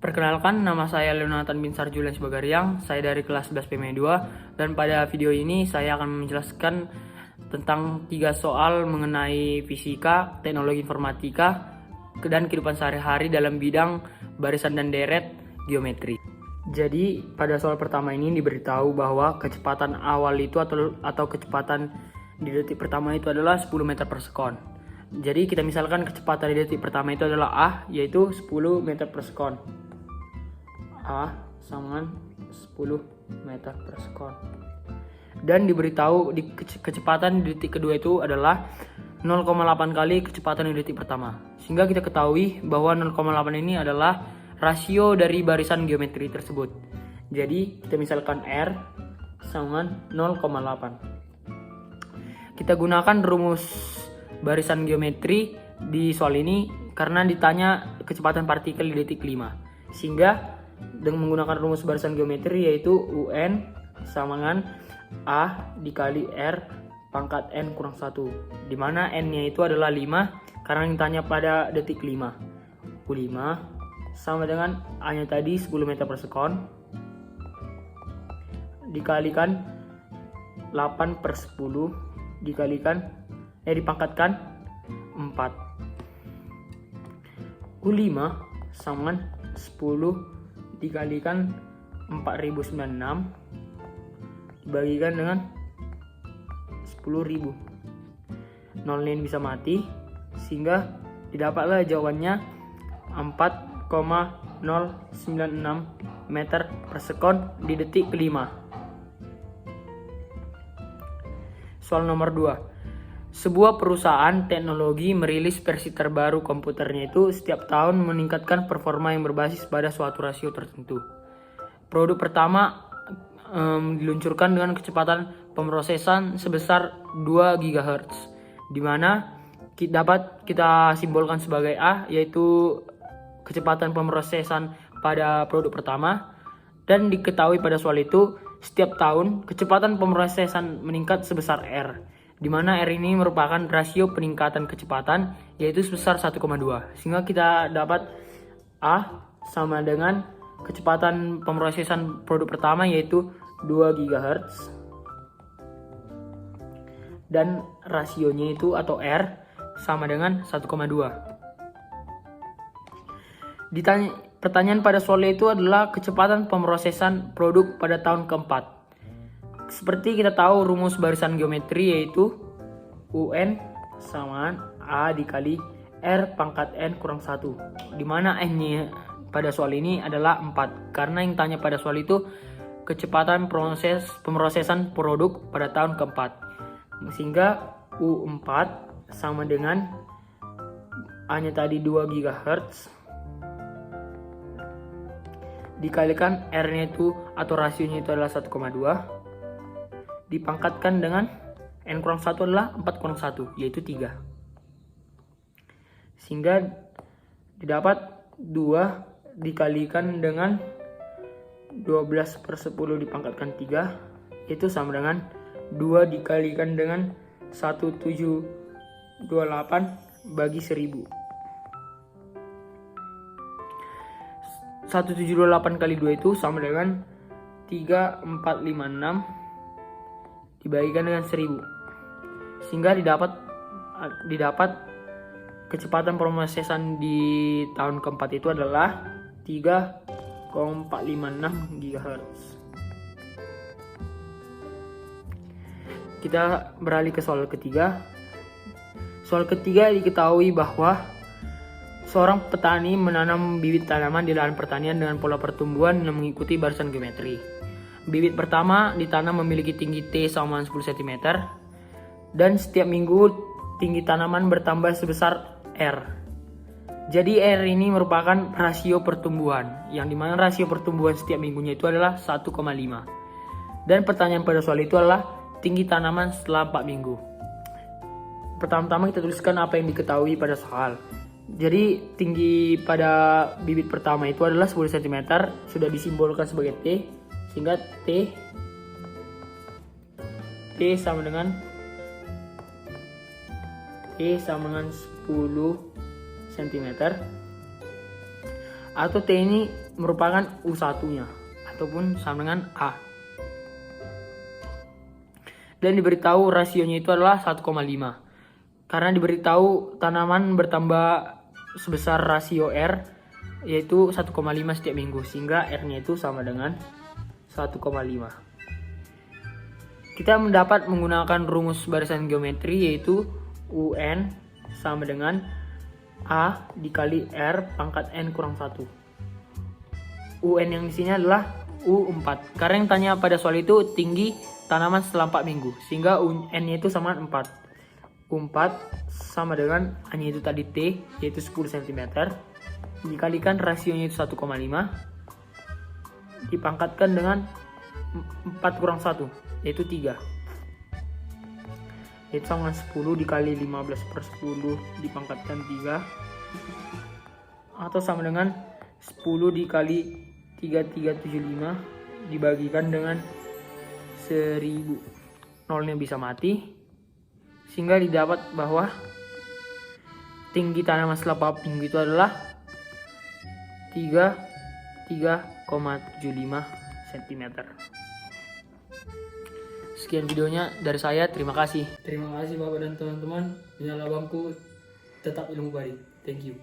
Perkenalkan, nama saya Leonatan Binsar Julian Bagariang. Saya dari kelas 11 PMI 2, dan pada video ini saya akan menjelaskan tentang 3 soal mengenai fisika, teknologi informatika, dan kehidupan sehari-hari dalam bidang barisan dan deret geometri. Jadi pada soal pertama ini diberitahu bahwa kecepatan awal itu atau kecepatan di detik pertama itu adalah 10 meter per sekon. Jadi kita misalkan kecepatan di detik pertama itu adalah A, yaitu 10 meter per sekon. A sama 10 meter per sekon. Dan diberitahu di kecepatan di detik kedua itu adalah 0,8 kali kecepatan di detik pertama. Sehingga kita ketahui bahwa 0,8 ini adalah rasio dari barisan geometri tersebut. Jadi kita misalkan R sama 0,8. Kita gunakan rumus barisan geometri di soal ini karena ditanya kecepatan partikel di detik 5. Sehingga dengan menggunakan rumus barisan geometri yaitu UN sama dengan A dikali R pangkat N kurang 1, dimana N-nya itu adalah 5 karena ditanya pada detik 5. U5 sama dengan A-nya tadi 10 meter per sekon dikalikan 8 per 10 dipangkatkan 4. U5 sama 10 dikalikan 4096 dibagikan dengan 10.000. Nolnya ini bisa mati sehingga didapatlah jawabannya 4,096 meter per sekon di detik kelima. Soal nomor 2. Sebuah perusahaan teknologi merilis versi terbaru komputernya itu setiap tahun meningkatkan performa yang berbasis pada suatu rasio tertentu. Produk pertama diluncurkan dengan kecepatan pemrosesan sebesar 2 GHz, di mana dapat kita simbolkan sebagai A, yaitu kecepatan pemrosesan pada produk pertama. Dan diketahui pada soal itu setiap tahun kecepatan pemrosesan meningkat sebesar R, di mana R ini merupakan rasio peningkatan kecepatan yaitu sebesar 1,2. Sehingga kita dapat A sama dengan kecepatan pemrosesan produk pertama yaitu 2 GHz dan rasionya itu atau R sama dengan 1,2. Pertanyaan pada soal itu adalah kecepatan pemrosesan produk pada tahun keempat. Seperti kita tahu rumus barisan geometri yaitu UN sama A dikali R pangkat N kurang 1, dimana N-nya pada soal ini adalah 4 karena yang tanya pada soal itu kecepatan pemrosesan produk pada tahun keempat. Sehingga U4 sama dengan A-nya tadi 2 GHz dikalikan R-nya itu atau rasionya itu adalah 1,2 dipangkatkan dengan N kurang 1 adalah 4 kurang 1 yaitu 3. Sehingga didapat 2 dikalikan dengan 12 per 10 dipangkatkan 3 itu sama dengan 2 dikalikan dengan 1728 bagi 1000. 1728 kali 2 itu sama dengan 3456 dibagikan dengan 1000. Sehingga didapat kecepatan pemrosesan di tahun keempat itu adalah 3,456 GHz. Kita beralih ke soal ketiga. Soal ketiga diketahui bahwa seorang petani menanam bibit tanaman di lahan pertanian dengan pola pertumbuhan yang mengikuti barisan geometri. Bibit pertama ditanam memiliki tinggi T sama 10 cm dan setiap minggu tinggi tanaman bertambah sebesar R. Jadi R ini merupakan rasio pertumbuhan, yang dimana rasio pertumbuhan setiap minggunya itu adalah 1,5. Dan pertanyaan pada soal itu adalah tinggi tanaman setelah 4 minggu. Pertama-tama kita tuliskan apa yang diketahui pada soal. Jadi tinggi pada bibit pertama itu adalah 10 cm, sudah disimbolkan sebagai T. Sehingga T sama dengan 10 cm. Atau T ini merupakan U1-nya ataupun sama dengan A. Dan diberitahu rasionya itu adalah 1,5. Karena diberitahu tanaman bertambah sebesar rasio R yaitu 1,5 setiap minggu, sehingga R-nya itu sama dengan 1,5. Kita mendapat menggunakan rumus barisan geometri yaitu UN sama dengan A dikali R pangkat N kurang 1. UN yang di sini adalah U4. Karena yang tanya pada soal itu tinggi tanaman setelah 4 minggu, sehingga UN-nya itu sama 4. U4 sama dengan A-nya itu tadi T, yaitu 10 cm. Dikalikan rasionya itu 1,5. Dipangkatkan dengan 4 kurang 1, yaitu 3. Itu sama dengan 10 dikali 15/10 dipangkatkan 3. Atau sama dengan 10 dikali 3375 dibagikan dengan 1000. Nolnya bisa mati. Sehingga didapat bahwa tinggi tanaman setelah 4 minggu itu adalah 3,75 cm. Sekian videonya dari saya, terima kasih. Terima kasih Bapak dan teman-teman. Menyala bangku, tetap ilmu bari. Thank you.